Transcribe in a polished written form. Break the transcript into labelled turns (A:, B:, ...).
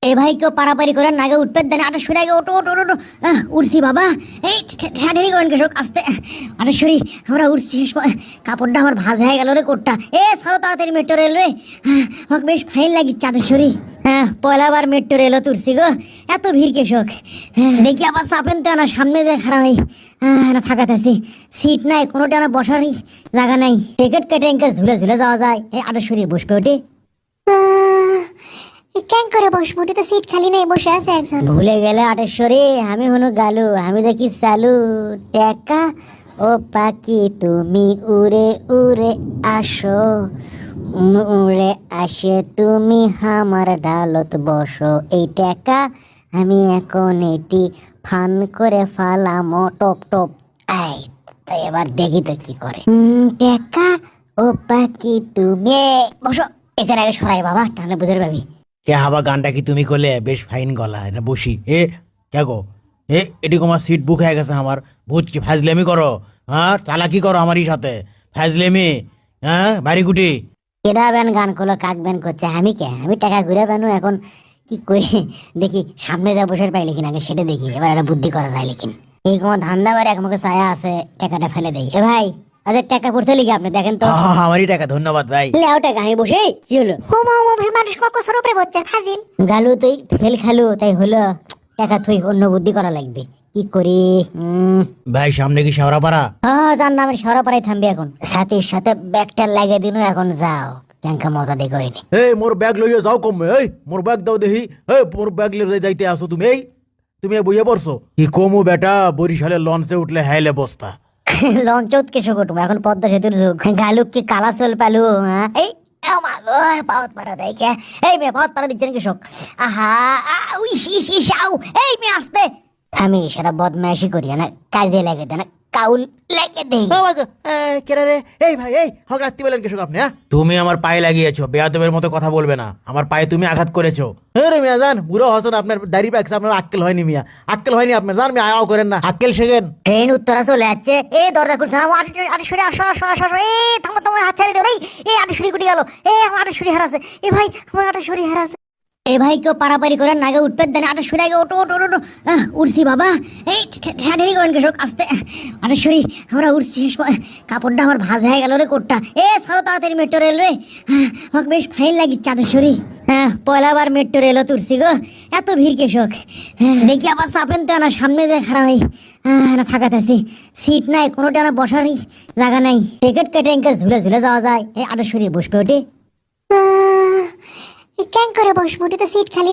A: এ ভাই কেউ পারাপারি করেন নাগে উঠবে দেন আটেশ্বরী আগে ওটো ওটো ওটো উঠছি বাবা এই ঠেলি করেন কৃষক আসতে আটেশ্বরী আমরা উঠছি কাপড়টা আমার ভাজ হয়ে গেল রে কোটটা এ সারো তাড়াতাড়ি মেট্রো রেল রে আমাকে বেশ ফাইন লাগিচ্ছে আটেশ্বরী হ্যাঁ পয়লাবার মেট্রো রেলও তুলছি গো এত ভিড় কৃষক দেখি আবার চাপেন তো না সামনে দিয়ে খারাপ হয় ফাঁকাতে আছি সিট নাই কোনোটা না বসারই জায়গা নাই টিকিট কেটে এনকে ঝুলে ঝুলে যাওয়া যায় এই আটেশ্বরী বসবে ওটি কেন করে বসবো তো সিট খালি নেই বসে আছে একজন ভুলে গেলে আটেশ্বরী আমি হলো গালু আমি দেখি চালু টেকা ও পাখি তুমি উড়ে উড়ে আসো উড়ে আসে তুমি আমার ডালত বসো এই টেকা আমি এখন এটি ফান করে ফালামো টপ টপ আই তো এবার দেখি তো কি করে টেকা ও পাখি তুমি বসো এখানে আগে সরাই বাবা তাহলে বুঝে পাবি
B: কে হাবা গানটা কি তুমি করলে বেশ ফাইন গলা এটা বসি এ কে গো এটি তোমার সিট বুক হয়ে গেছে আমার বুঝছি ফাজলেমি করো হ্যাঁ চালাকি করো আমারই সাথে ফাজলেমি হ্যাঁ বাড়ি কুটি
A: কেডা ব্যান গান করলো কাক ব্যান করছে আমি কে আমি টাকা ঘুরে ব্যানু এখন কি করি দেখি সামনে যা বসে পাই লিখিন আগে সেটা দেখি এবার একটা বুদ্ধি করা যায় লিখিন এই কোনো ধান্দা বাড়ি একমুখে ছায়া আছে টাকাটা ফেলে দেই এ ভাই আচ্ছা টাকা পড়তে লিখি আপনি দেখেন তো
B: আমারই টাকা ধন্যবাদ ভাই
A: লেও টাকা আমি বসে কি হলো মানুষ কত উপরে বলছে ফাজিল গালু তুই ফেল খালু তাই হলো টাকা তুই অন্য বুদ্ধি করা লাগবে কি করি
B: ভাই সামনে কি শেওড়াপাড়া
A: জান না আমি সরাপাড়ায় থামবি এখন সাথীর সাথে ব্যাগটা লাগিয়ে দিন এখন যাও ক্যাঙ্কা মজা দেখো এনে
B: এই মোর ব্যাগ লইয়া যাও কমে এই মোর ব্যাগ দাও দেখি এই মোর ব্যাগ লইয়া যাইতে আসো তুমি এই তুমি বইয়া পড়ছো কি কমু বেটা বরিশালে লঞ্চে উঠলে হাইলে বস্তা
A: লঞ্চ কেসো কটুম এখন পদ্মা সেতুর যুগ গালুক কি কালা চল পালু এই পাওত পারা দেয় কে এই মেয়ে পাওত পারা দিচ্ছেন কৃষক আহা এই মেয়ে আসতে থামি সেটা বদমাইশি করি না কাজে লাগে দেয় না কাউল লেগে দেই
B: কেরা রে এই ভাই এই হক রাত্রি বলেন কৃষক আপনি তুমি আমার পায়ে লাগিয়েছো বেয়াদবের মতো কথা বলবে না আমার পায়ে তুমি আঘাত করেছো রে মিয়া জান বুড়ো হসন আপনার দাড়ি পাকছে আপনার আক্কেল হয়নি মিয়া আক্কেল হয়নি আপনার জান মিয়া আয়াও করেন না আক্কেল শেখেন
A: ট্রেন উত্তরা চলে যাচ্ছে এই দরজা খুলছে না আটেশ্বরী আসো আসো আসো আসো এই থামো থামো হাত ছাড়ি দেও এই আটেশ্বরী কুটি গেল আমার আটেশ্বরী হারাছে এ ভাই আমার আটেশ্বরী হারাছে এ ভাই কেউ পারাপারি করেন নাগে উঠবে দেন আটেশ্বরী আগে ওটো ওটো ওটো উঠছি বাবা এই ঠেলি করেন কৃষক আসতে আটেশ্বরী আমরা উঠছি কাপড়টা আমার ভাজ হয়ে গেল রে কোটটা এ সারো তাড়াতাড়ি মেট্রো রেল রে আমাকে বেশ ফাইন লাগিচ্ছে আটেশ্বরী পয়লাবার মেট্রো রেলও তুলছি গো এত ভিড় কৃষক দেখি আবার চাপেন তো না সামনে দিয়ে খারাপ হয় ফাঁকাতে আছি সিট নাই কোনোটা না বসারই জায়গা নাই টিকিট কেটে এনকে ঝুলে ঝুলে যাওয়া যায় এই আটেশ্বরী বসবে ওটি কেন করে বসবো তো সিট খালি